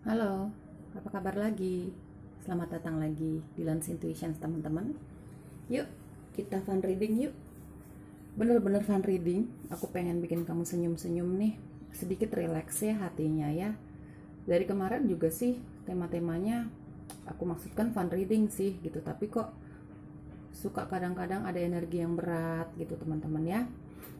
Halo, apa kabar lagi? Selamat datang lagi di Lens Intuition teman-teman. Yuk, kita fun reading yuk. Bener-bener fun reading. Aku pengen bikin kamu senyum-senyum nih. Sedikit relax ya hatinya ya. Dari kemarin juga sih tema-temanya aku maksudkan fun reading sih gitu. Tapi kok suka kadang-kadang ada energi yang berat gitu teman-teman ya.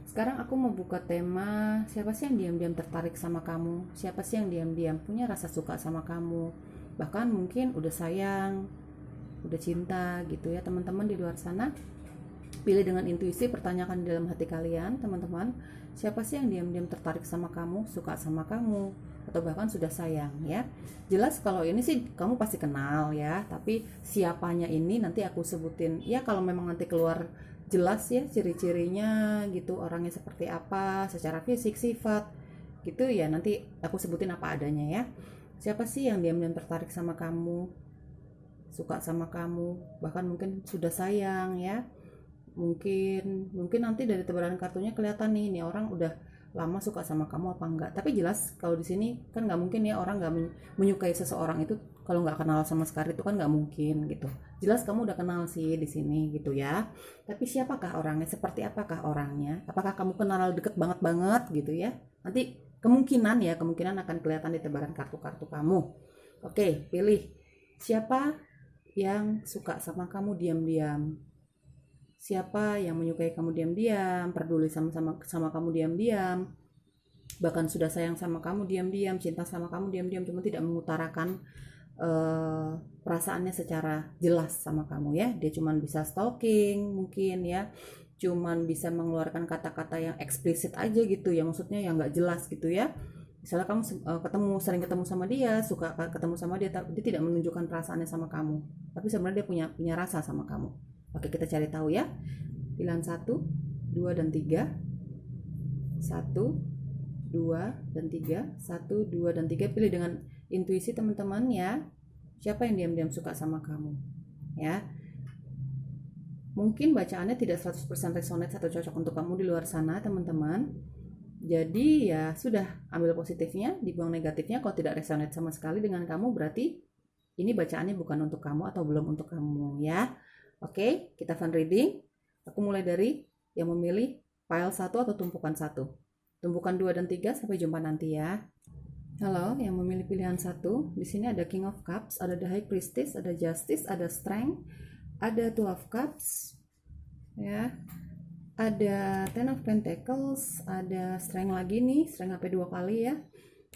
Sekarang aku mau buka tema siapa sih yang diam-diam tertarik sama kamu? Siapa sih yang diam-diam punya rasa suka sama kamu? Bahkan mungkin udah sayang, udah cinta gitu ya teman-teman di luar sana. Pilih dengan intuisi, pertanyakan di dalam hati kalian teman-teman. Siapa sih yang diam-diam tertarik sama kamu, suka sama kamu, atau bahkan sudah sayang ya. Jelas kalau ini sih kamu pasti kenal ya, tapi siapanya ini nanti aku sebutin ya kalau memang nanti keluar jelas ya ciri-cirinya gitu, orangnya seperti apa secara fisik, sifat gitu ya, nanti aku sebutin apa adanya ya. Siapa sih yang diam-diam tertarik sama kamu, suka sama kamu, bahkan mungkin sudah sayang ya. Mungkin nanti dari tebaran kartunya kelihatan nih orang udah lama suka sama kamu apa enggak. Tapi jelas kalau di sini kan nggak mungkin ya orang nggak menyukai seseorang itu kalau nggak kenal sama sekali, itu kan nggak mungkin gitu. Jelas kamu udah kenal sih di sini gitu ya. Tapi siapakah orangnya, seperti apakah orangnya, apakah kamu kenal deket banget banget gitu ya. Nanti kemungkinan akan kelihatan di tebaran kartu-kartu kamu. Oke, pilih siapa yang suka sama kamu diam-diam. Siapa yang menyukai kamu diam-diam, peduli sama kamu diam-diam, bahkan sudah sayang sama kamu diam-diam, cinta sama kamu diam-diam, cuma tidak mengutarakan perasaannya secara jelas sama kamu ya. Dia cuma bisa stalking mungkin ya, cuman bisa mengeluarkan kata-kata yang eksplisit aja gitu ya, maksudnya yang nggak jelas gitu ya. Misalnya kamu sering ketemu sama dia, suka ketemu sama dia, tapi dia tidak menunjukkan perasaannya sama kamu, tapi sebenarnya dia punya rasa sama kamu. Oke, kita cari tahu ya. Pilihan 1, 2, dan 3. 1, 2, dan 3. 1, 2, dan 3. Pilih dengan intuisi teman-teman ya. Siapa yang diam-diam suka sama kamu? Ya. Mungkin bacaannya tidak 100% resonate atau cocok untuk kamu di luar sana, teman-teman. Jadi ya sudah, ambil positifnya, dibuang negatifnya. Kalau tidak resonate sama sekali dengan kamu, berarti ini bacaannya bukan untuk kamu atau belum untuk kamu ya. Oke, kita fun reading. Aku mulai dari yang memilih pile 1 atau tumpukan 1. Tumpukan 2 dan 3, sampai jumpa nanti ya. Halo, yang memilih pilihan 1. Di sini ada King of Cups, ada The High Priestess, ada Justice, ada Strength, ada Two of Cups, ya. Ada Ten of Pentacles, ada Strength lagi nih, Strength HP 2 kali ya.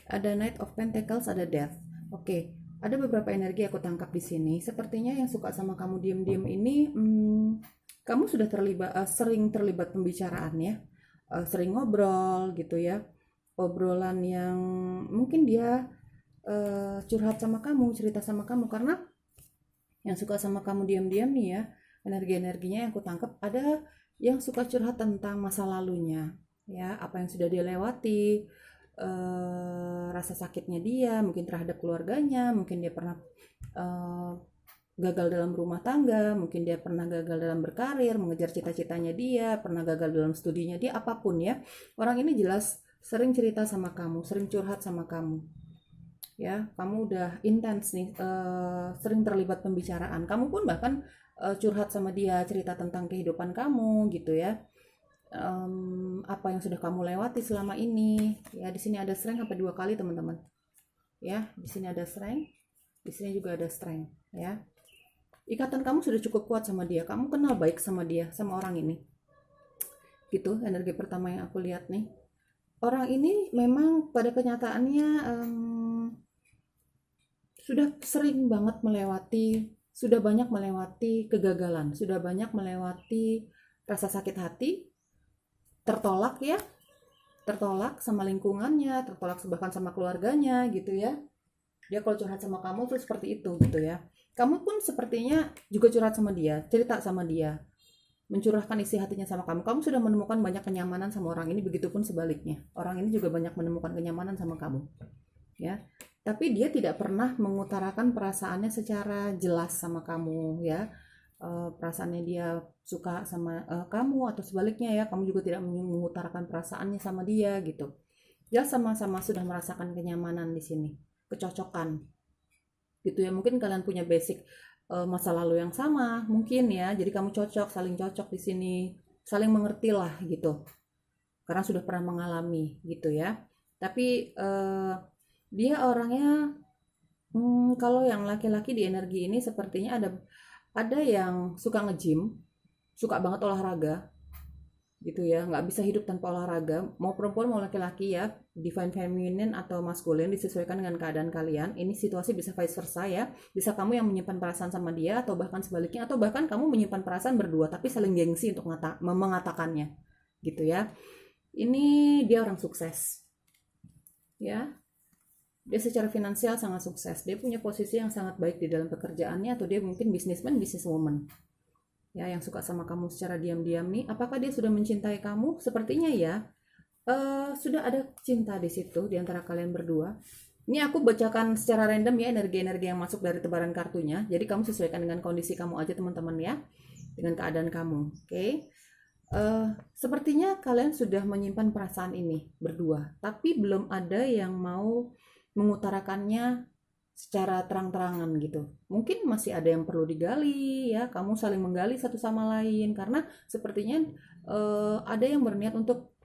Ada Knight of Pentacles, ada Death. Oke, ada beberapa energi aku tangkap di sini. Sepertinya yang suka sama kamu diam-diam ini, kamu sudah sering terlibat pembicaraan ya, sering ngobrol gitu ya, obrolan yang mungkin dia curhat sama kamu, cerita sama kamu, karena yang suka sama kamu diam-diam nih ya, energi-energinya yang aku tangkap ada yang suka curhat tentang masa lalunya, ya, apa yang sudah dia lewati, rasa sakitnya dia mungkin terhadap keluarganya, mungkin dia pernah gagal dalam rumah tangga, mungkin dia pernah gagal dalam berkarir, mengejar cita-citanya dia, pernah gagal dalam studinya dia, apapun ya. Orang ini jelas sering cerita sama kamu, sering curhat sama kamu. Ya, kamu udah intens nih, sering terlibat pembicaraan. Kamu pun bahkan curhat sama dia, cerita tentang kehidupan kamu gitu ya. Apa yang sudah kamu lewati selama ini ya. Di sini ada strength sampai 2 kali teman-teman ya. Di sini ada strength, di sini juga ada strength ya. Ikatan kamu sudah cukup kuat sama dia, kamu kenal baik sama dia, sama orang ini gitu. Energi pertama yang aku lihat nih, orang ini memang pada kenyataannya sudah sering banget melewati, sudah banyak melewati kegagalan, sudah banyak melewati rasa sakit hati, tertolak ya, tertolak sama lingkungannya, tertolak bahkan sama keluarganya gitu ya. Dia kalau curhat sama kamu tuh seperti itu gitu ya. Kamu pun sepertinya juga curhat sama dia, cerita sama dia, mencurahkan isi hatinya sama kamu. Kamu sudah menemukan banyak kenyamanan sama orang ini, begitupun sebaliknya. Orang ini juga banyak menemukan kenyamanan sama kamu. Ya. Tapi dia tidak pernah mengutarakan perasaannya secara jelas sama kamu ya. Perasaannya dia suka sama kamu atau sebaliknya ya, kamu juga tidak mengutarakan perasaannya sama dia gitu. Dia sama-sama sudah merasakan kenyamanan di sini. kecocokan gitu ya. Mungkin kalian punya basic masa lalu yang sama mungkin ya, jadi kamu saling cocok di sini, saling mengerti lah gitu karena sudah pernah mengalami gitu ya. Tapi dia orangnya kalau yang laki-laki di energi ini sepertinya ada yang suka nge-gym, suka banget olahraga gitu ya, nggak bisa hidup tanpa olahraga, mau perempuan mau laki-laki ya, divine feminine atau maskulin disesuaikan dengan keadaan kalian. Ini situasi bisa vice versa ya, bisa kamu yang menyimpan perasaan sama dia atau bahkan sebaliknya, atau bahkan kamu menyimpan perasaan berdua tapi saling gengsi untuk mengatakannya gitu ya. Ini dia orang sukses ya, dia secara finansial sangat sukses, dia punya posisi yang sangat baik di dalam pekerjaannya, atau dia mungkin businessman, businesswoman ya, yang suka sama kamu secara diam-diam nih. Apakah dia sudah mencintai kamu? Sepertinya ya, sudah ada cinta di situ di antara kalian berdua. Ini aku bacakan secara random ya, energi-energi yang masuk dari tebaran kartunya, jadi kamu sesuaikan dengan kondisi kamu aja teman-teman ya, dengan keadaan kamu. Oke. Sepertinya kalian sudah menyimpan perasaan ini berdua, tapi belum ada yang mau mengutarakannya secara terang-terangan gitu. Mungkin masih ada yang perlu digali ya, kamu saling menggali satu sama lain karena sepertinya ada yang berniat untuk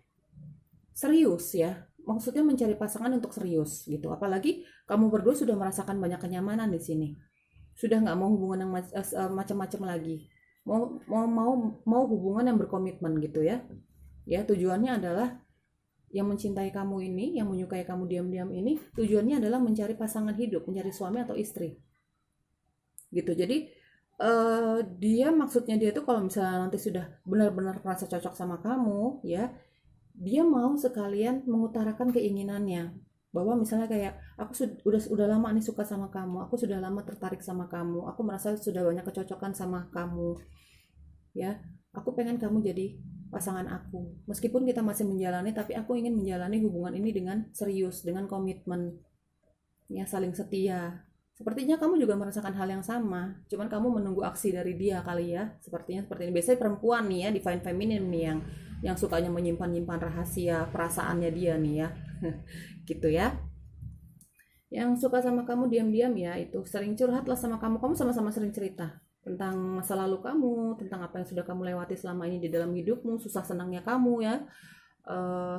serius ya. Maksudnya mencari pasangan untuk serius gitu. Apalagi kamu berdua sudah merasakan banyak kenyamanan di sini. Sudah nggak mau hubungan yang macam-macam lagi. Mau hubungan yang berkomitmen gitu ya. Ya, tujuannya adalah yang mencintai kamu ini, yang menyukai kamu diam-diam ini, tujuannya adalah mencari pasangan hidup, mencari suami atau istri. Gitu. Jadi maksudnya dia tuh kalau misalnya nanti sudah benar-benar merasa cocok sama kamu, ya, dia mau sekalian mengutarakan keinginannya. Bahwa misalnya kayak aku udah lama nih suka sama kamu, aku sudah lama tertarik sama kamu, aku merasa sudah banyak kecocokan sama kamu. Ya, aku pengen kamu jadi pasangan aku. Meskipun kita masih menjalani, tapi aku ingin menjalani hubungan ini dengan serius, dengan komitmen, ya, saling setia. Sepertinya kamu juga merasakan hal yang sama, cuman kamu menunggu aksi dari dia kali ya. Sepertinya seperti ini. Biasanya perempuan nih ya, divine feminine nih yang sukanya menyimpan-nyimpan rahasia perasaannya dia nih ya. Gitu ya. Yang suka sama kamu diam-diam ya, itu sering curhat lah sama kamu. Kamu sama-sama sering cerita tentang masa lalu kamu, tentang apa yang sudah kamu lewati selama ini di dalam hidupmu, susah senangnya kamu ya,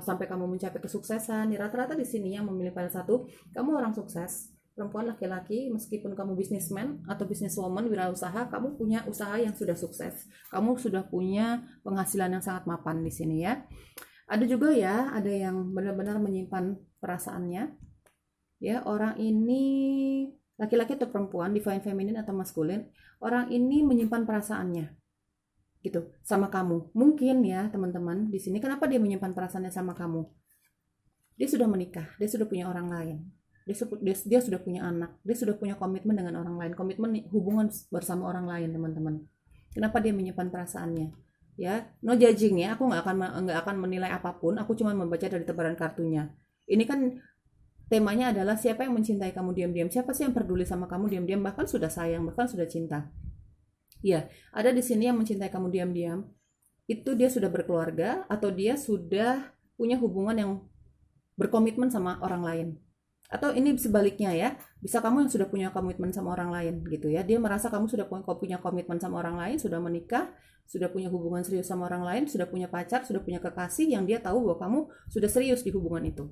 sampai kamu mencapai kesuksesan. Rata-rata di sini yang memilih file 1, kamu orang sukses, perempuan laki-laki, meskipun kamu businessman atau businesswoman, wirausaha, kamu punya usaha yang sudah sukses, kamu sudah punya penghasilan yang sangat mapan di sini ya. Ada juga ya, ada yang benar-benar menyimpan perasaannya ya. Orang ini laki-laki atau perempuan, divine feminine atau maskulin, orang ini menyimpan perasaannya gitu sama kamu. Mungkin ya teman-teman di sini, kenapa dia menyimpan perasaannya sama kamu? Dia sudah menikah, dia sudah punya orang lain, dia sudah punya anak, dia sudah punya komitmen dengan orang lain, komitmen hubungan bersama orang lain teman-teman. Kenapa dia menyimpan perasaannya? Ya, no judging ya, aku nggak akan menilai apapun, aku cuma membaca dari tebaran kartunya. Ini kan temanya adalah siapa yang mencintai kamu diam-diam, siapa sih yang peduli sama kamu diam-diam, bahkan sudah sayang, bahkan sudah cinta. Ya, ada di sini yang mencintai kamu diam-diam. Itu dia sudah berkeluarga atau dia sudah punya hubungan yang berkomitmen sama orang lain. Atau ini sebaliknya ya, bisa kamu yang sudah punya komitmen sama orang lain gitu ya. Dia merasa kamu sudah punya komitmen sama orang lain, sudah menikah, sudah punya hubungan serius sama orang lain, sudah punya pacar, sudah punya kekasih yang dia tahu bahwa kamu sudah serius di hubungan itu.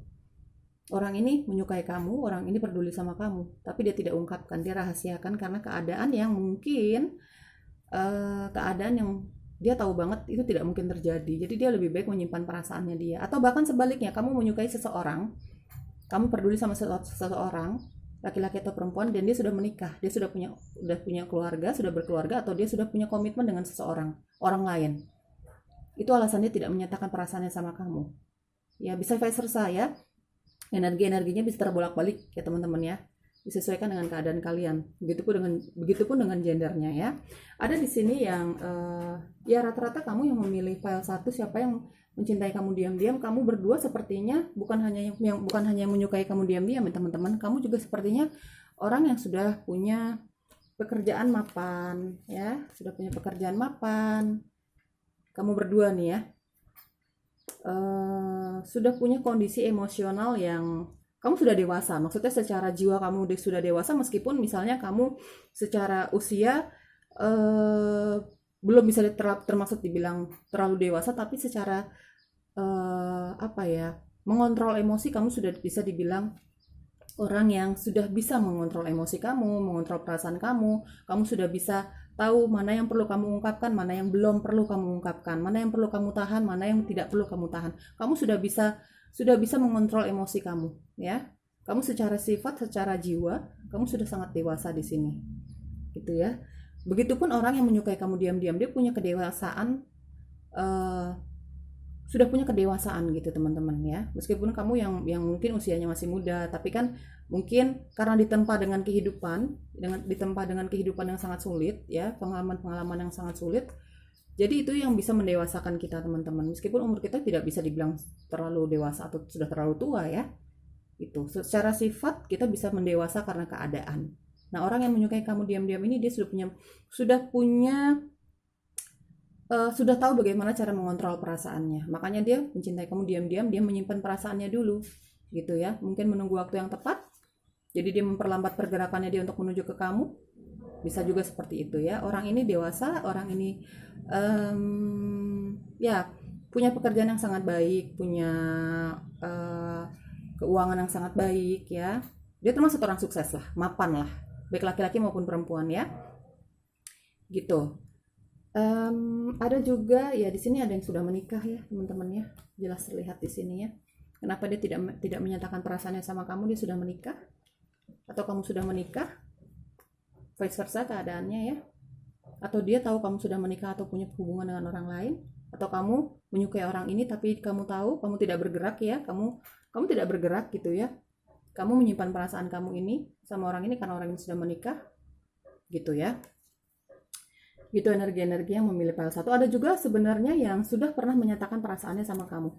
Orang ini menyukai kamu, orang ini peduli sama kamu, tapi dia tidak ungkapkan, dia rahasiakan karena keadaan yang mungkin keadaan yang dia tahu banget itu tidak mungkin terjadi. Jadi dia lebih baik menyimpan perasaannya dia. Atau bahkan sebaliknya, kamu menyukai seseorang, kamu peduli sama seseorang, laki-laki atau perempuan, dan dia sudah menikah, dia sudah punya keluarga, sudah berkeluarga, atau dia sudah punya komitmen dengan seseorang, orang lain. Itu alasannya tidak menyatakan perasaannya sama kamu. Ya, bisa vice versa ya. Energi-energinya bisa terbolak-balik ya teman-teman ya, disesuaikan dengan keadaan kalian. Begitupun dengan gendernya ya. Ada di sini yang ya rata-rata kamu yang memilih file 1, siapa yang mencintai kamu diam-diam. Kamu berdua sepertinya bukan hanya yang menyukai kamu diam-diam ya teman-teman. Kamu juga sepertinya orang yang sudah punya pekerjaan mapan ya, sudah punya pekerjaan mapan. Kamu berdua nih ya. Sudah punya kondisi emosional yang kamu sudah dewasa. Maksudnya secara jiwa kamu sudah dewasa, meskipun misalnya kamu secara usia eh, belum bisa termasuk dibilang terlalu dewasa, tapi secara apa ya, mengontrol emosi kamu sudah bisa dibilang orang yang sudah bisa mengontrol emosi kamu, mengontrol perasaan kamu sudah bisa tahu mana yang perlu kamu ungkapkan, mana yang belum perlu kamu ungkapkan, mana yang perlu kamu tahan, mana yang tidak perlu kamu tahan. Kamu sudah bisa mengontrol emosi kamu, ya. Kamu secara sifat, secara jiwa, kamu sudah sangat dewasa di sini. Gitu ya. Begitupun orang yang menyukai kamu diam-diam, dia punya kedewasaan, sudah punya kedewasaan gitu teman-teman ya. Meskipun kamu yang mungkin usianya masih muda, tapi kan mungkin karena ditempa dengan kehidupan yang sangat sulit ya, pengalaman-pengalaman yang sangat sulit. Jadi itu yang bisa mendewasakan kita teman-teman. Meskipun umur kita tidak bisa dibilang terlalu dewasa atau sudah terlalu tua ya. Itu secara sifat kita bisa mendewasa karena keadaan. Nah, orang yang menyukai kamu diam-diam ini dia sudah tahu bagaimana cara mengontrol perasaannya. Makanya dia mencintai kamu diam-diam, dia menyimpan perasaannya dulu. Gitu ya. Mungkin menunggu waktu yang tepat. Jadi dia memperlambat pergerakannya dia untuk menuju ke kamu. Bisa juga seperti itu ya. Orang ini dewasa, orang ini ya punya pekerjaan yang sangat baik, punya keuangan yang sangat baik ya. Dia termasuk orang sukses lah, mapan lah. Baik laki-laki maupun perempuan ya. Gitu. Ada juga ya di sini ada yang sudah menikah ya teman-teman ya, jelas terlihat di sini ya. Kenapa dia tidak menyatakan perasaannya sama kamu? Dia sudah menikah atau kamu sudah menikah, vice versa keadaannya ya. Atau dia tahu kamu sudah menikah atau punya hubungan dengan orang lain, atau kamu menyukai orang ini tapi kamu tahu kamu tidak bergerak ya, kamu tidak bergerak gitu ya. Kamu menyimpan perasaan kamu ini sama orang ini karena orang ini sudah menikah gitu ya. Gitu energi-energi yang memilih file 1. Ada juga sebenarnya yang sudah pernah menyatakan perasaannya sama kamu.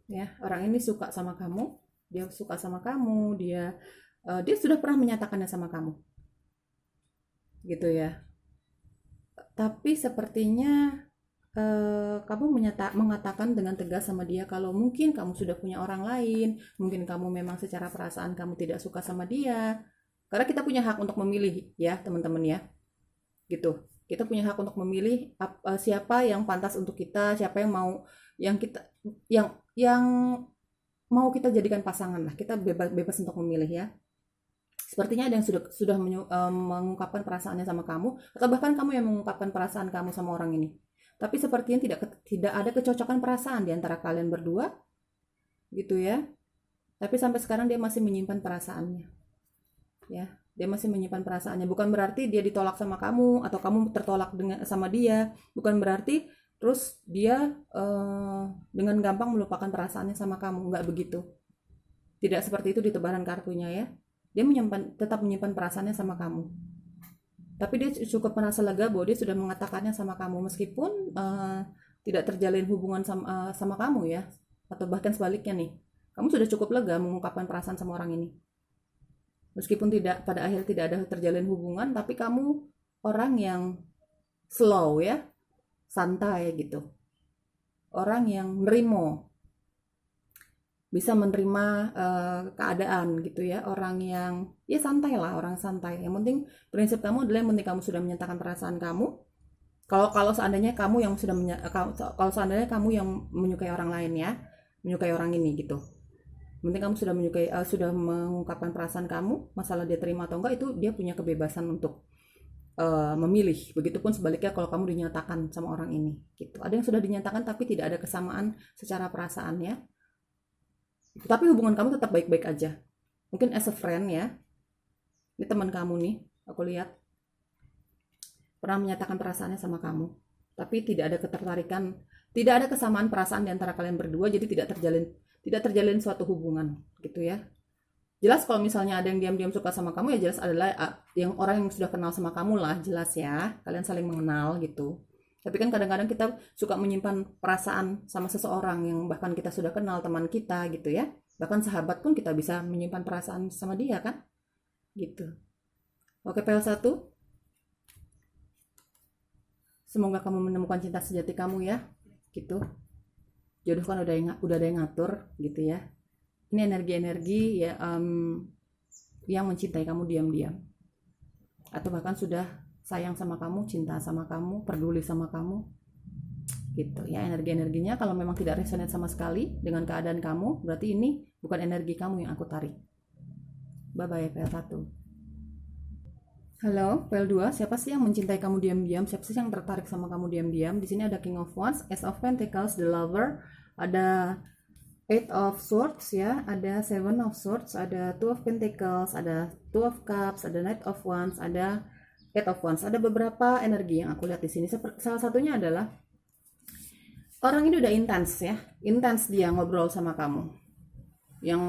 Ya, orang ini suka sama kamu, dia suka sama kamu, dia sudah pernah menyatakannya sama kamu. Gitu ya. Tapi sepertinya kamu mengatakan dengan tegas sama dia kalau mungkin kamu sudah punya orang lain, mungkin kamu memang secara perasaan kamu tidak suka sama dia. Karena kita punya hak untuk memilih ya, teman-teman ya. Gitu. Kita punya hak untuk memilih siapa yang pantas untuk kita, siapa yang mau yang mau kita jadikan pasangan lah. Kita bebas untuk memilih ya. Sepertinya ada yang sudah mengungkapkan perasaannya sama kamu, atau bahkan kamu yang mengungkapkan perasaan kamu sama orang ini. Tapi sepertinya tidak ada kecocokan perasaan di antara kalian berdua, gitu ya. Tapi sampai sekarang dia masih menyimpan perasaannya, ya. Dia masih menyimpan perasaannya. Bukan berarti dia ditolak sama kamu atau kamu tertolak sama dia. Bukan berarti terus dia dengan gampang melupakan perasaannya sama kamu. Nggak begitu. Tidak seperti itu di tebaran kartunya ya. Dia tetap menyimpan perasaannya sama kamu. Tapi dia cukup merasa lega bahwa dia sudah mengatakannya sama kamu meskipun tidak terjalin hubungan sama kamu ya. Atau bahkan sebaliknya nih. Kamu sudah cukup lega mengungkapkan perasaan sama orang ini. Meskipun pada akhir tidak ada terjalin hubungan, tapi kamu orang yang slow ya, santai gitu. Orang yang bisa menerima keadaan gitu ya. Orang yang ya santai lah, orang santai. Yang penting prinsip kamu adalah yang penting kamu sudah menyatakan perasaan kamu. Kalau seandainya kamu yang menyukai orang lain ya, menyukai orang ini gitu. Penting kamu sudah mengungkapkan perasaan kamu, masalah dia terima atau enggak itu dia punya kebebasan untuk memilih. Begitupun sebaliknya kalau kamu dinyatakan sama orang ini gitu. Ada yang sudah dinyatakan tapi tidak ada kesamaan secara perasaan ya. Tapi hubungan kamu tetap baik-baik aja. Mungkin as a friend ya. Ini teman kamu nih, aku lihat pernah menyatakan perasaannya sama kamu. Tapi tidak ada ketertarikan, tidak ada kesamaan perasaan di antara kalian berdua, jadi tidak terjalin suatu hubungan gitu ya. Jelas kalau misalnya ada yang diam-diam suka sama kamu ya jelas adalah yang orang yang sudah kenal sama kamu lah, jelas ya. Kalian saling mengenal gitu. Tapi kan kadang-kadang kita suka menyimpan perasaan sama seseorang yang bahkan kita sudah kenal, teman kita gitu ya. Bahkan sahabat pun kita bisa menyimpan perasaan sama dia kan. Gitu. Oke, PL1. Semoga kamu menemukan cinta sejati kamu ya. Gitu. Jodoh kan udah ada yang ngatur gitu ya. Ini energi-energi ya, yang mencintai kamu diam-diam, atau bahkan sudah sayang sama kamu, cinta sama kamu, peduli sama kamu, gitu ya. Energi-energinya kalau memang tidak resonate sama sekali dengan keadaan kamu, berarti ini bukan energi kamu yang aku tarik. Bye bye PL1. Halo PL2, siapa sih yang mencintai kamu diam-diam? Siapa sih yang tertarik sama kamu diam-diam? Di sini ada King of Wands, Ace of Pentacles, The Lover, ada Eight of Swords ya, ada Seven of Swords, ada Two of Pentacles, ada Two of Cups, ada Knight of Wands, ada Eight of Wands. Ada beberapa energi yang aku lihat di sini. Salah satunya adalah orang ini udah intens ya, intens dia ngobrol sama kamu. Yang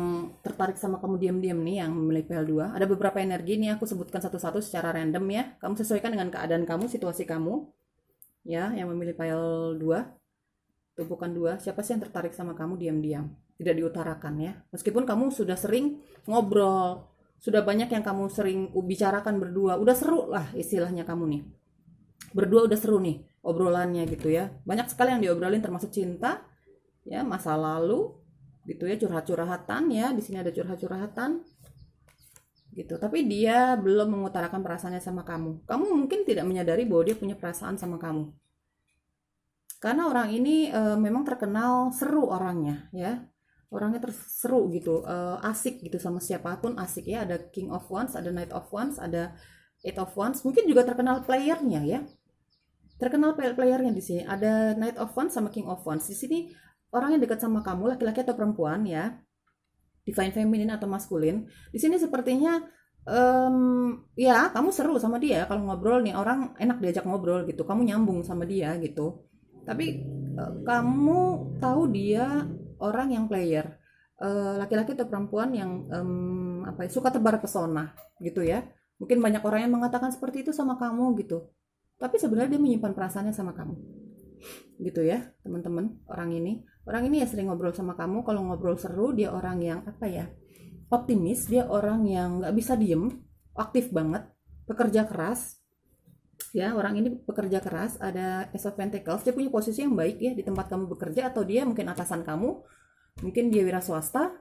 tertarik sama kamu diam-diam nih, yang memilih PL2. Ada beberapa energi nih, aku sebutkan satu-satu secara random ya. Kamu sesuaikan dengan keadaan kamu, situasi kamu. Ya, yang memilih PL2. Tumpukan 2, siapa sih yang tertarik sama kamu diam-diam, tidak diutarakan ya, meskipun kamu sudah sering ngobrol, sudah banyak yang kamu sering bicarakan berdua, udah seru lah istilahnya, kamu nih berdua udah seru nih obrolannya gitu ya, banyak sekali yang diobrolin termasuk cinta ya, masa lalu gitu ya, curhat-curhatan ya, di sini ada curhat-curhatan gitu, tapi dia belum mengutarakan perasaannya sama kamu. Kamu mungkin tidak menyadari bahwa dia punya perasaan sama kamu. Karena orang ini memang terkenal seru orangnya ya. Orangnya seru gitu, asik gitu sama siapapun, asik ya. Ada King of Wands, ada Knight of Wands, ada Eight of Wands. Mungkin juga terkenal playernya ya. Terkenal playernya di sini. Ada Knight of Wands sama King of Wands. Di sini orang yang dekat sama kamu, laki-laki atau perempuan ya. Divine feminine atau maskulin. Di sini sepertinya ya kamu seru sama dia. Kalau ngobrol nih, orang enak diajak ngobrol gitu. Kamu nyambung sama dia gitu. Tapi kamu tahu dia orang yang player, laki-laki atau perempuan yang suka tebar pesona gitu ya. Mungkin banyak orang yang mengatakan seperti itu sama kamu gitu, tapi sebenarnya dia menyimpan perasaannya sama kamu gitu ya teman-teman. Orang ini ya sering ngobrol sama kamu. Kalau ngobrol seru, dia orang yang optimis, dia orang yang nggak bisa diem, aktif banget, pekerja keras ya. Orang ini bekerja keras. Ada Ace of Pentacles, dia punya posisi yang baik ya di tempat kamu bekerja, atau dia mungkin atasan kamu, mungkin dia wira swasta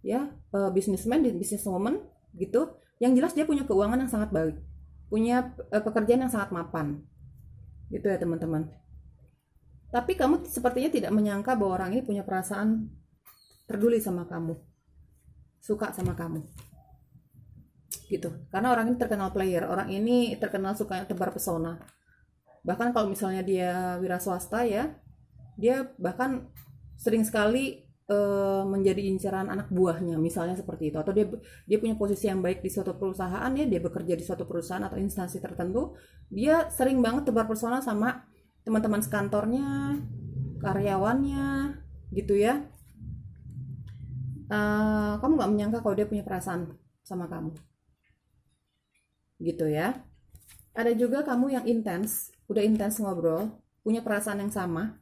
ya, businessman, businesswoman gitu. Yang jelas dia punya keuangan yang sangat baik, punya pekerjaan yang sangat mapan gitu ya teman-teman. Tapi kamu sepertinya tidak menyangka bahwa orang ini punya perasaan peduli sama kamu, suka sama kamu gitu. Karena orang ini terkenal player, orang ini terkenal suka tebar pesona. Bahkan kalau misalnya dia wira swasta ya, dia bahkan sering sekali menjadi incaran anak buahnya, misalnya seperti itu. Atau dia punya posisi yang baik di suatu perusahaan ya, dia bekerja di suatu perusahaan atau instansi tertentu, dia sering banget tebar pesona sama teman-teman sekantornya, karyawannya gitu ya. Kamu nggak menyangka kalau dia punya perasaan sama kamu gitu ya. Ada juga kamu yang udah intens ngobrol, punya perasaan yang sama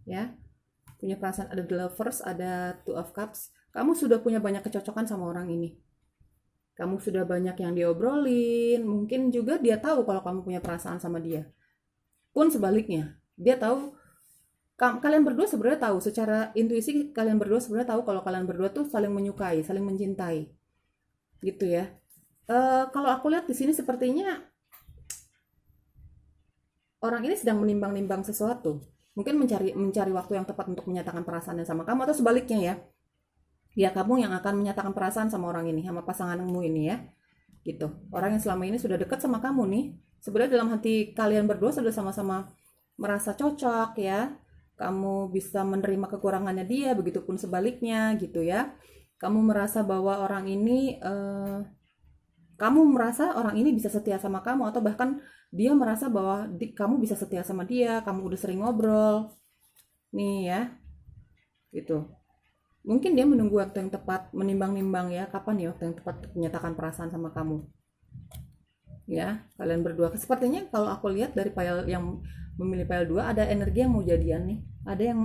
ya, punya perasaan. Ada The Lovers, ada Two of Cups. Kamu sudah punya banyak kecocokan sama orang ini, kamu sudah banyak yang diobrolin. Mungkin juga dia tahu kalau kamu punya perasaan sama dia, pun sebaliknya dia tahu. Kalian berdua sebenarnya tahu, secara intuisi kalian berdua sebenarnya tahu kalau kalian berdua tuh saling menyukai, saling mencintai gitu ya. Kalau aku lihat di sini sepertinya orang ini sedang menimbang-nimbang sesuatu. Mungkin mencari waktu yang tepat untuk menyatakan perasaannya sama kamu, atau sebaliknya ya. Ya kamu yang akan menyatakan perasaan sama orang ini, sama pasanganmu ini ya. Gitu. Orang yang selama ini sudah dekat sama kamu nih, sebenarnya dalam hati kalian berdua sudah sama-sama merasa cocok ya. Kamu bisa menerima kekurangannya dia, begitupun sebaliknya gitu ya. Kamu merasa bahwa orang ini kamu merasa orang ini bisa setia sama kamu, atau bahkan dia merasa bahwa kamu bisa setia sama dia. Kamu udah sering ngobrol nih ya gitu. Mungkin dia menunggu waktu yang tepat, menimbang-nimbang ya, kapan ya waktu yang tepat menyatakan perasaan sama kamu ya. Kalian berdua sepertinya, kalau aku lihat dari file yang memilih file 2, ada energi yang mau jadian nih. Ada yang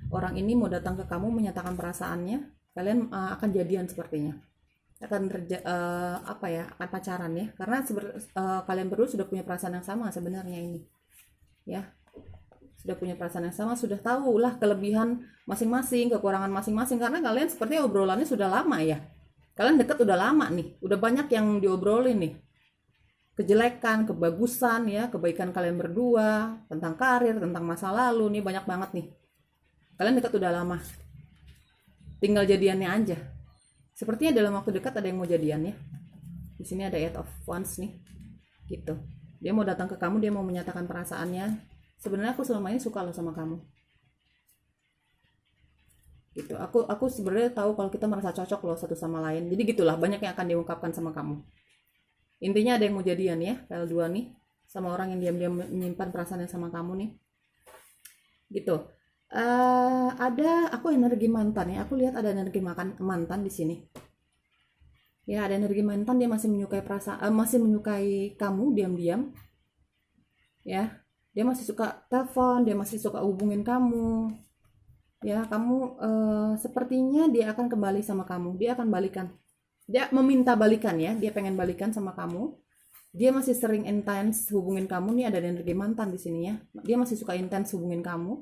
orang ini mau datang ke kamu menyatakan perasaannya. Kalian akan jadian sepertinya, akan akan pacaran ya, karena kalian berdua sudah punya perasaan yang sama sebenarnya ini ya. sudah punya perasaan yang sama, sudah tahu lah kelebihan masing-masing, kekurangan masing-masing, karena kalian sepertinya obrolannya sudah lama ya. Kalian deket udah lama nih, udah banyak yang diobrolin nih. Kejelekan, kebagusan ya, kebaikan kalian berdua, tentang karir, tentang masa lalu nih, banyak banget nih. Kalian deket udah lama. Tinggal jadiannya aja. Sepertinya dalam waktu dekat ada yang mau jadian ya. Di sini ada Eight of Wands nih. Gitu. Dia mau datang ke kamu, dia mau menyatakan perasaannya. Sebenarnya aku selama ini suka loh sama kamu. Gitu. Aku sebenarnya tahu kalau kita merasa cocok loh satu sama lain. Jadi gitulah, banyak yang akan diungkapkan sama kamu. Intinya ada yang mau jadian ya, PL2 nih, sama orang yang diam-diam menyimpan perasaannya sama kamu nih. Gitu. Ada aku energi mantan ya. Aku lihat ada energi mantan di sini. Ya, ada energi mantan, dia masih menyukai masih menyukai kamu diam-diam. Ya. Dia masih suka telepon, dia masih suka hubungin kamu. Ya, kamu sepertinya dia akan kembali sama kamu. Dia akan balikan. Dia meminta balikan ya, dia pengen balikan sama kamu. Dia masih sering intens hubungin kamu nih, ada energi mantan di sini ya. Dia masih suka intens hubungin kamu.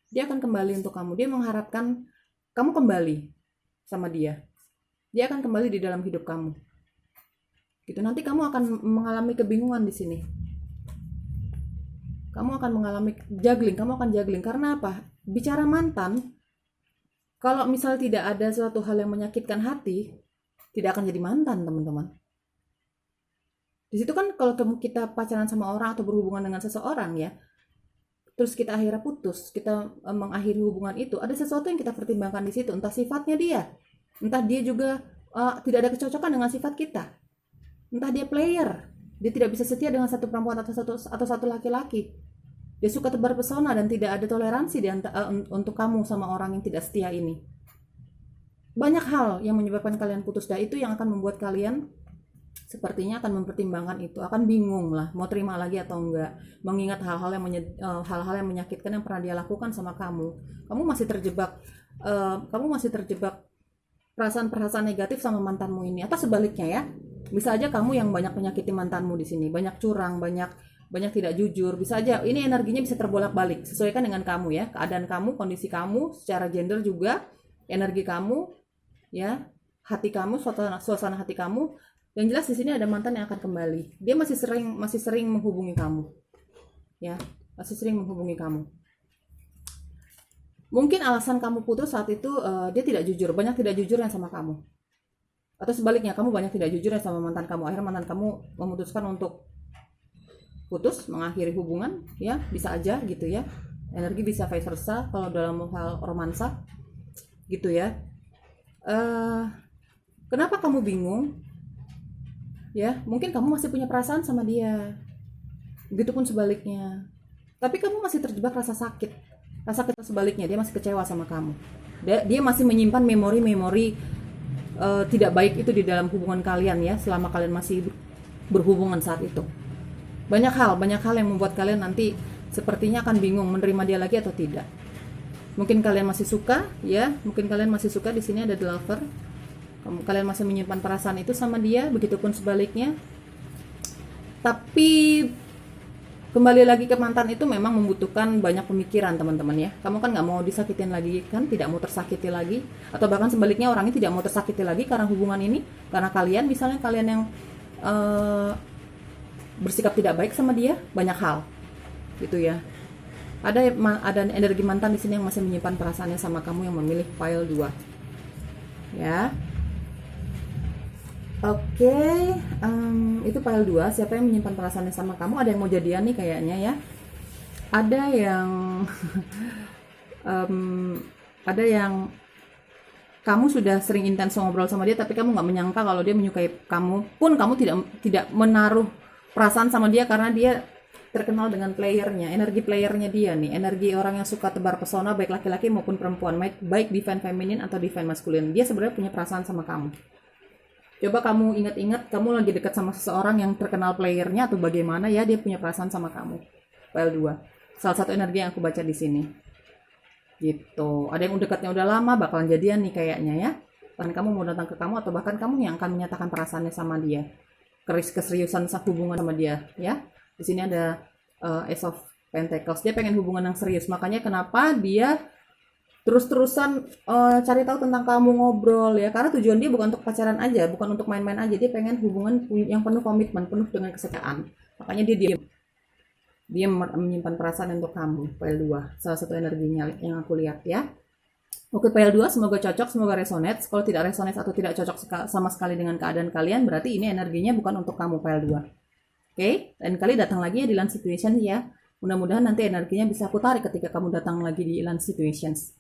Dia akan kembali untuk kamu. Dia mengharapkan kamu kembali sama dia. Dia akan kembali di dalam hidup kamu. Gitu. Nanti kamu akan mengalami kebingungan di sini. Kamu akan mengalami juggling. Kamu akan juggling karena apa? Bicara mantan, kalau misal tidak ada suatu hal yang menyakitkan hati, tidak akan jadi mantan, teman-teman. Di situ kan kalau kita pacaran sama orang atau berhubungan dengan seseorang ya, terus kita akhirnya putus, kita mengakhiri hubungan itu, ada sesuatu yang kita pertimbangkan di situ, entah sifatnya dia, entah dia juga tidak ada kecocokan dengan sifat kita, entah dia player, dia tidak bisa setia dengan satu perempuan atau satu laki-laki, dia suka tebar pesona dan tidak ada toleransi untuk kamu sama orang yang tidak setia ini. Banyak hal yang menyebabkan kalian putus, dan itu yang akan membuat kalian sepertinya akan mempertimbangkan itu, akan bingung lah mau terima lagi atau enggak, mengingat hal-hal yang menyakitkan yang pernah dia lakukan sama kamu. Kamu masih terjebak perasaan-perasaan negatif sama mantanmu ini, atau sebaliknya ya, bisa aja kamu yang banyak menyakiti mantanmu di sini, banyak curang, banyak tidak jujur, bisa aja ini energinya bisa terbolak-balik, sesuaikan dengan kamu ya, keadaan kamu, kondisi kamu, secara gender juga, energi kamu ya, hati kamu, suasana hati kamu. Yang jelas di sini ada mantan yang akan kembali. Dia masih sering menghubungi kamu. Ya, masih sering menghubungi kamu. Mungkin alasan kamu putus saat itu dia tidak jujur, banyak tidak jujurnya sama kamu. Atau sebaliknya, kamu banyak tidak jujurnya sama mantan kamu. Akhirnya mantan kamu memutuskan untuk putus, mengakhiri hubungan, ya, bisa aja gitu ya. Energi bisa vice versa kalau dalam hal romansa. Gitu ya. Kenapa kamu bingung? Ya, mungkin kamu masih punya perasaan sama dia. Begitupun sebaliknya. Tapi kamu masih terjebak rasa sakit. Rasa sakit sebaliknya, dia masih kecewa sama kamu. Dia masih menyimpan memori-memori tidak baik itu di dalam hubungan kalian ya, selama kalian masih berhubungan saat itu. Banyak hal yang membuat kalian nanti sepertinya akan bingung menerima dia lagi atau tidak. Mungkin kalian masih suka, ya, mungkin kalian masih suka. Di sini ada the lover. Kalian masih menyimpan perasaan itu sama dia, begitupun sebaliknya. Tapi kembali lagi ke mantan itu memang membutuhkan banyak pemikiran, teman-teman ya. Kamu kan nggak mau disakitin lagi kan, tidak mau tersakiti lagi, atau bahkan sebaliknya orangnya tidak mau tersakiti lagi karena hubungan ini, karena kalian misalnya kalian yang bersikap tidak baik sama dia, banyak hal gitu ya. Ada energi mantan di sini yang masih menyimpan perasaannya sama kamu, yang memilih pile 2 ya. Oke, itu pile 2. Siapa yang menyimpan perasaannya sama kamu? Ada yang mau jadian nih kayaknya ya. Ada yang ada yang kamu sudah sering intens ngobrol sama dia, tapi kamu nggak menyangka kalau dia menyukai kamu. Pun kamu tidak menaruh perasaan sama dia karena dia terkenal dengan playernya, energi playernya dia nih, energi orang yang suka tebar pesona, baik laki-laki maupun perempuan, baik divine feminin atau divine maskulin. Dia sebenarnya punya perasaan sama kamu. Coba kamu ingat-ingat, kamu lagi dekat sama seseorang yang terkenal playernya atau bagaimana ya, dia punya perasaan sama kamu. File 2. Salah satu energi yang aku baca di sini. Gitu. Ada yang dekatnya udah lama, bakalan jadian nih kayaknya ya. Bahkan kamu mau datang ke kamu, atau bahkan kamu yang akan menyatakan perasaannya sama dia. Keseriusan hubungan sama dia ya. Di sini ada Ace of Pentacles. Dia pengen hubungan yang serius. Makanya kenapa dia terus-terusan cari tahu tentang kamu, ngobrol ya. Karena tujuan dia bukan untuk pacaran aja, bukan untuk main-main aja. Dia pengen hubungan yang penuh komitmen, penuh dengan kesetaraan. Makanya dia diam. Dia menyimpan perasaan untuk kamu, PL2. Salah satu energinya yang aku lihat ya. Oke, PL2 semoga cocok, semoga resonate. Kalau tidak resonate atau tidak cocok sama sekali dengan keadaan kalian, berarti ini energinya bukan untuk kamu, PL2. Oke, lain kali datang lagi ya di Land Situation ya. Mudah-mudahan nanti energinya bisa aku tarik ketika kamu datang lagi di Land Situations.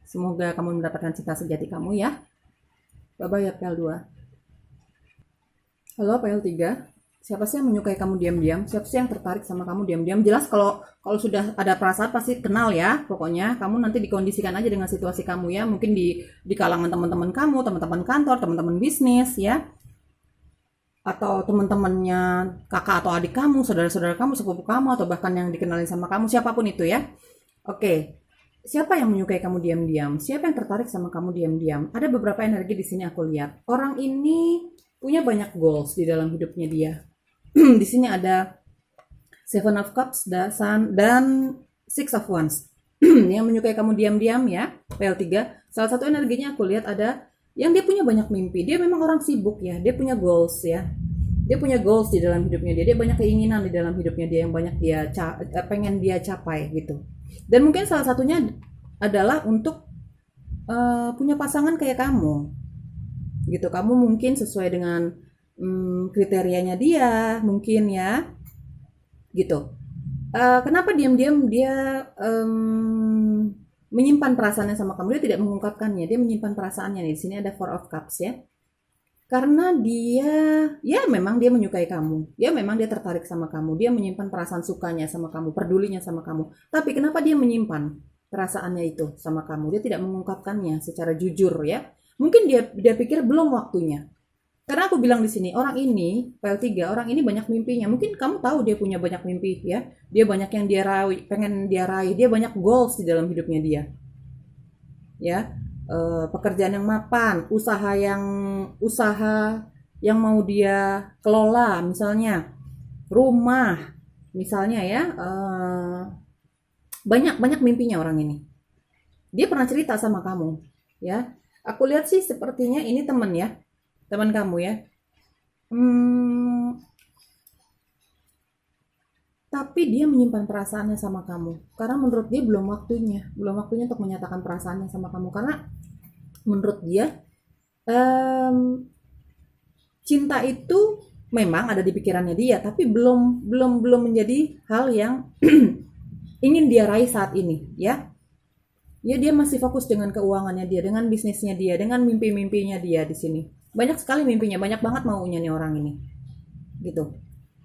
Semoga kamu mendapatkan cinta sejati kamu ya. Bye-bye ya PL2. Halo PL3. Siapa sih yang menyukai kamu diam-diam? Siapa sih yang tertarik sama kamu diam-diam? Jelas kalau sudah ada perasaan pasti kenal ya. Pokoknya kamu nanti dikondisikan aja dengan situasi kamu ya. Mungkin di kalangan teman-teman kamu, teman-teman kantor, teman-teman bisnis ya. Atau teman-temannya kakak atau adik kamu, saudara-saudara kamu, sepupu kamu, atau bahkan yang dikenalin sama kamu, siapapun itu ya. Oke. Siapa yang menyukai kamu diam-diam? Siapa yang tertarik sama kamu diam-diam? Ada beberapa energi di sini aku lihat. Orang ini punya banyak goals di dalam hidupnya dia. Di sini ada Seven of Cups dan Six of Wands. Yang menyukai kamu diam-diam ya, PL3. Salah satu energinya aku lihat ada yang dia punya banyak mimpi. Dia memang orang sibuk ya, dia punya goals ya. Dia punya goals di dalam hidupnya dia. Dia banyak keinginan di dalam hidupnya dia yang banyak dia pengen dia capai gitu. Dan mungkin salah satunya adalah untuk punya pasangan kayak kamu. Gitu. Kamu mungkin sesuai dengan kriterianya dia mungkin ya gitu. Kenapa diam-diam dia menyimpan perasaannya sama kamu? Dia tidak mengungkapkannya, dia menyimpan perasaannya nih. Di sini ada Four of Cups ya. Karena dia ya memang dia menyukai kamu, ya memang dia tertarik sama kamu, dia menyimpan perasaan sukanya sama kamu, pedulinya sama kamu. Tapi kenapa dia menyimpan perasaannya itu sama kamu? Dia tidak mengungkapkannya secara jujur ya. Mungkin dia pikir belum waktunya. Karena aku bilang di sini, orang ini, PL3, orang ini banyak mimpinya. Mungkin kamu tahu dia punya banyak mimpi ya. Dia banyak yang dia raih, pengen dia raih. Dia banyak goals di dalam hidupnya dia. Ya, pekerjaan yang mapan, usaha yang mau dia kelola, misalnya rumah, misalnya ya. Banyak mimpinya orang ini. Dia pernah cerita sama kamu, ya. Aku lihat sih sepertinya ini teman ya. Teman kamu ya. Tapi dia menyimpan perasaannya sama kamu. Karena menurut dia belum waktunya untuk menyatakan perasaannya sama kamu. Karena menurut dia cinta itu memang ada di pikirannya dia, tapi belum menjadi hal yang ingin dia raih saat ini, ya. Ya dia masih fokus dengan keuangannya dia, dengan bisnisnya dia, dengan mimpi-mimpinya dia di sini. Banyak sekali mimpinya, banyak banget maunya nih orang ini. Gitu.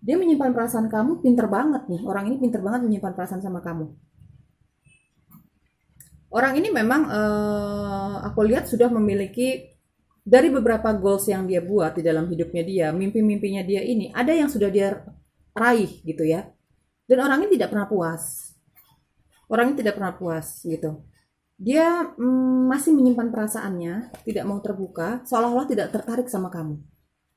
Dia menyimpan perasaan kamu, pinter banget nih. Orang ini pinter banget menyimpan perasaan sama kamu. Orang ini memang aku lihat sudah memiliki dari beberapa goals yang dia buat di dalam hidupnya dia, mimpi-mimpinya dia ini, ada yang sudah dia raih gitu ya. Dan orang ini tidak pernah puas. Orang ini tidak pernah puas gitu. Dia masih menyimpan perasaannya, tidak mau terbuka, seolah-olah tidak tertarik sama kamu.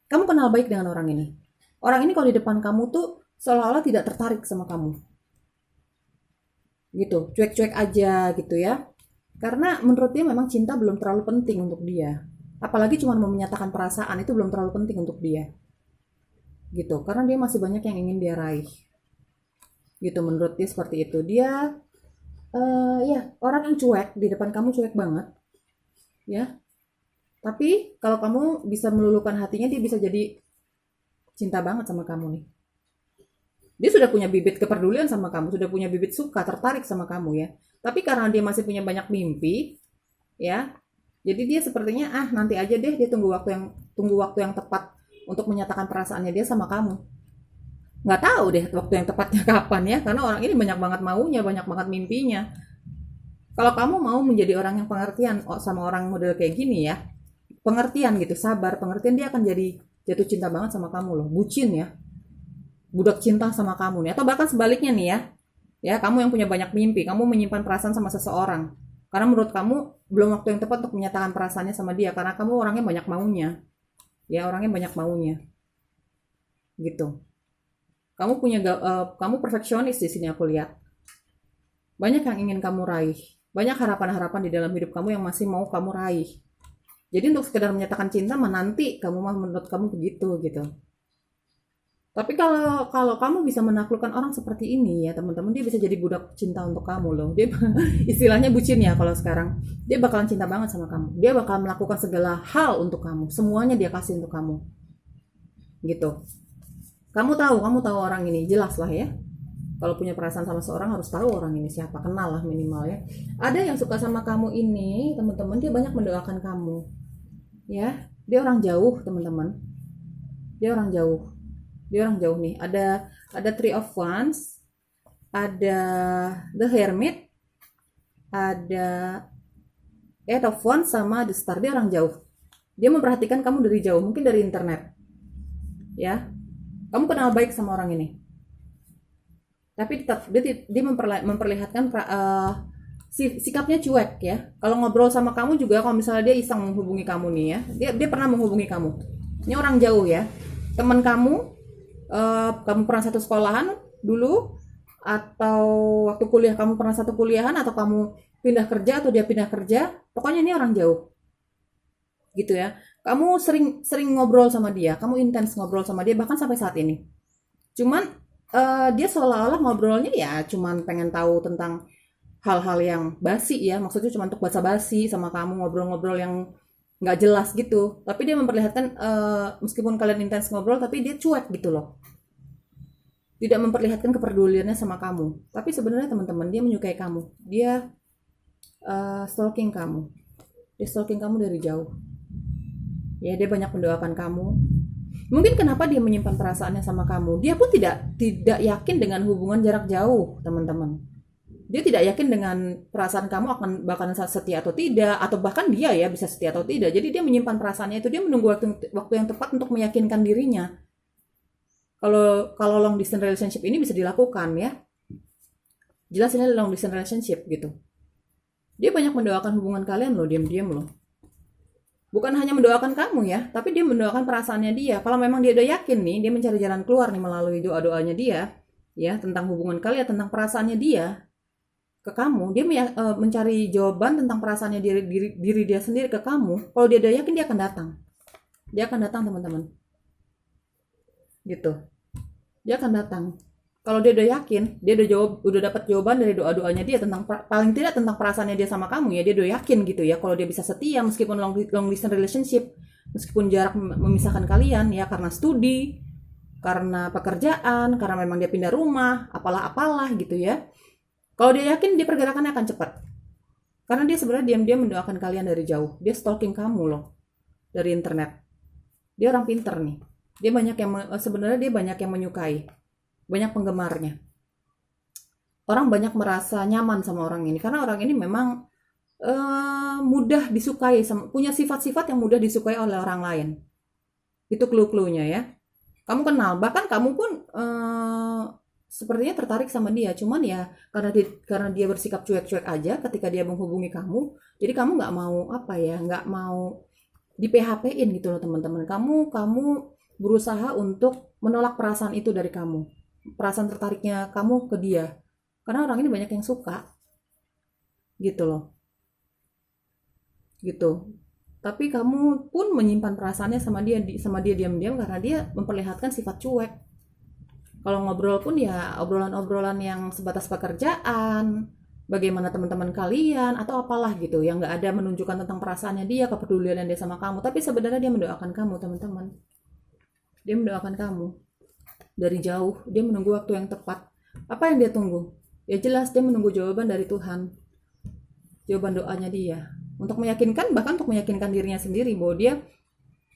Kamu kenal baik dengan orang ini. Orang ini kalau di depan kamu tuh seolah-olah tidak tertarik sama kamu. Gitu, cuek-cuek aja gitu ya. Karena menurut dia memang cinta belum terlalu penting untuk dia. Apalagi cuma mau menyatakan perasaan itu belum terlalu penting untuk dia. Gitu, karena dia masih banyak yang ingin dia raih. Gitu, menurut dia seperti itu. Dia ya, orang yang cuek, di depan kamu cuek banget. Ya. Tapi kalau kamu bisa meluluhkan hatinya, dia bisa jadi cinta banget sama kamu nih. Dia sudah punya bibit kepedulian sama kamu, sudah punya bibit suka, tertarik sama kamu ya. Tapi karena dia masih punya banyak mimpi, ya. Jadi dia sepertinya nanti aja deh, dia tunggu waktu yang tepat untuk menyatakan perasaannya dia sama kamu. Nggak tahu deh waktu yang tepatnya kapan ya, karena orang ini banyak banget maunya, banyak banget mimpinya. Kalau kamu mau menjadi orang yang pengertian sama orang model kayak gini ya, pengertian gitu, sabar, pengertian, dia akan jadi jatuh cinta banget sama kamu loh, bucin ya, budak cinta sama kamu nih. Atau bahkan sebaliknya nih ya kamu yang punya banyak mimpi, kamu menyimpan perasaan sama seseorang, karena menurut kamu belum waktu yang tepat untuk menyatakan perasaannya sama dia, karena kamu orangnya banyak maunya, ya orangnya banyak maunya, gitu. Kamu perfeksionis di sini aku lihat. Banyak yang ingin kamu raih. Banyak harapan-harapan di dalam hidup kamu yang masih mau kamu raih. Jadi untuk sekedar menyatakan cinta mah nanti kamu mah menurut kamu begitu gitu. Tapi kalau kamu bisa menaklukkan orang seperti ini ya teman-teman, dia bisa jadi budak cinta untuk kamu loh. Dia istilahnya bucin ya kalau sekarang. Dia bakalan cinta banget sama kamu. Dia bakal melakukan segala hal untuk kamu. Semuanya dia kasih untuk kamu. Gitu. Kamu tahu orang ini, jelas lah ya. Kalau punya perasaan sama seorang harus tahu orang ini siapa, kenal lah minimal ya. Ada yang suka sama kamu ini, teman-teman, dia banyak mendoakan kamu. Ya, dia orang jauh, teman-teman. Dia orang jauh. Dia orang jauh nih. Ada Three of Wands, ada The Hermit, ada Eight of Wands sama The Star. Dia orang jauh. Dia memperhatikan kamu dari jauh, mungkin dari internet. Ya. Kamu kenal baik sama orang ini. Tapi tetap dia memperlihatkan sikapnya cuek ya. Kalau ngobrol sama kamu juga, kalau misalnya dia iseng menghubungi kamu nih ya, dia pernah menghubungi kamu. Ini orang jauh ya. Teman kamu pernah satu sekolahan dulu, atau waktu kuliah kamu pernah satu kuliahan, atau kamu pindah kerja atau dia pindah kerja, pokoknya ini orang jauh gitu ya. Kamu sering ngobrol sama dia, kamu intens ngobrol sama dia bahkan sampai saat ini. Cuman dia seolah-olah ngobrolnya ya cuman pengen tahu tentang hal-hal yang basi ya, maksudnya cuma untuk basa-basi sama kamu, ngobrol-ngobrol yang nggak jelas gitu. Tapi dia memperlihatkan meskipun kalian intens ngobrol, tapi dia cuek gitu loh, tidak memperlihatkan kepeduliannya sama kamu. Tapi sebenarnya teman-teman, dia menyukai kamu. Dia stalking kamu. Dia stalking kamu dari jauh. Ya, dia banyak mendoakan kamu. Mungkin kenapa dia menyimpan perasaannya sama kamu? Dia pun tidak yakin dengan hubungan jarak jauh, teman-teman. Dia tidak yakin dengan perasaan kamu bakalan setia atau tidak, atau bahkan dia ya bisa setia atau tidak. Jadi dia menyimpan perasaannya itu, dia menunggu waktu yang tepat untuk meyakinkan dirinya. Kalau long distance relationship ini bisa dilakukan ya. Jelas ini long distance relationship gitu. Dia banyak mendoakan hubungan kalian loh, diam-diam loh. Bukan hanya mendoakan kamu ya, tapi dia mendoakan perasaannya dia. Kalau memang dia udah yakin nih, dia mencari jalan keluar nih melalui doa-doanya dia, ya, tentang hubungan kalian, tentang perasaannya dia ke kamu. Dia mencari jawaban tentang perasaannya diri dia sendiri ke kamu. Kalau dia udah yakin, dia akan datang. Dia akan datang, teman-teman. Gitu. Dia akan datang. Kalau dia udah yakin, dia udah dapat jawaban dari doa-doanya dia tentang paling tidak tentang perasaannya dia sama kamu ya, dia udah yakin gitu ya kalau dia bisa setia meskipun long distance relationship, meskipun jarak memisahkan kalian ya, karena studi, karena pekerjaan, karena memang dia pindah rumah, apalah gitu ya. Kalau dia yakin, dia pergerakannya akan cepat. Karena dia sebenarnya diam-diam mendoakan kalian dari jauh. Dia stalking kamu loh dari internet. Dia orang pinter nih. Sebenarnya dia banyak yang menyukai. Banyak penggemarnya. Orang banyak merasa nyaman sama orang ini karena orang ini memang mudah disukai, punya sifat-sifat yang mudah disukai oleh orang lain. Itu clue-cluenya ya. Kamu kenal, bahkan kamu pun sepertinya tertarik sama dia. Cuman ya karena dia bersikap cuek-cuek aja ketika dia menghubungi kamu, jadi kamu nggak mau di PHP-in gitu loh teman-teman. Kamu berusaha untuk menolak perasaan itu dari kamu. Perasaan tertariknya kamu ke dia, karena orang ini banyak yang suka gitu loh, gitu. Tapi kamu pun menyimpan perasaannya sama dia diam-diam karena dia memperlihatkan sifat cuek. Kalau ngobrol pun ya obrolan-obrolan yang sebatas pekerjaan, bagaimana teman-teman kalian atau apalah gitu, yang nggak ada menunjukkan tentang perasaannya dia, kepedulian dia sama kamu. Tapi sebenarnya dia mendoakan kamu, teman-teman. Dia mendoakan kamu dari jauh. Dia menunggu waktu yang tepat. Apa yang dia tunggu? Ya jelas dia menunggu jawaban dari Tuhan, jawaban doanya dia, untuk meyakinkan, bahkan untuk meyakinkan dirinya sendiri bahwa dia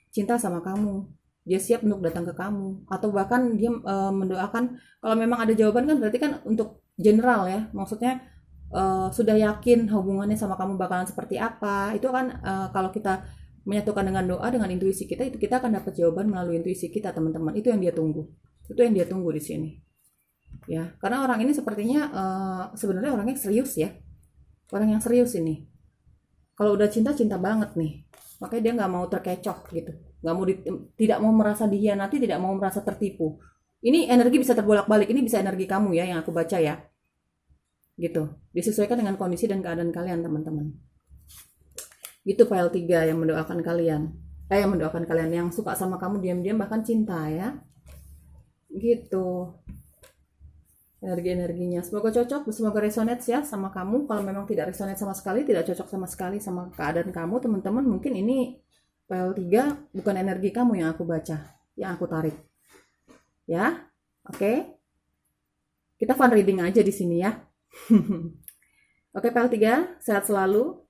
cinta sama kamu, dia siap untuk datang ke kamu, atau bahkan dia mendoakan. Kalau memang ada jawaban kan berarti kan untuk general ya, maksudnya sudah yakin hubungannya sama kamu bakalan seperti apa. Itu kan kalau kita menyatukan dengan doa, dengan intuisi kita, itu kita akan dapat jawaban melalui intuisi kita, teman-teman. Itu yang dia tunggu. Itu yang dia tunggu di sini. Ya, karena orang ini sepertinya sebenarnya orangnya serius ya. Orang yang serius ini. Kalau udah cinta banget nih. Makanya dia nggak mau terkecoh gitu. Tidak mau merasa dihianati, tidak mau merasa tertipu. Ini energi bisa terbolak-balik, ini bisa energi kamu ya yang aku baca ya. Gitu. Disesuaikan dengan kondisi dan keadaan kalian, teman-teman. Gitu file 3 yang mendoakan kalian. Yang mendoakan kalian yang suka sama kamu diam-diam bahkan cinta ya. Gitu. Energi-energinya. Semoga cocok, semoga resonate ya sama kamu. Kalau memang tidak resonate sama sekali, tidak cocok sama sekali sama keadaan kamu, teman-teman, mungkin ini file 3 bukan energi kamu yang aku baca, yang aku tarik. Ya. Oke. Kita fun reading aja di sini ya. Oke, file 3, sehat selalu.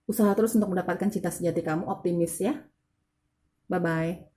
Usaha terus untuk mendapatkan cinta sejati kamu, optimis ya. Bye-bye.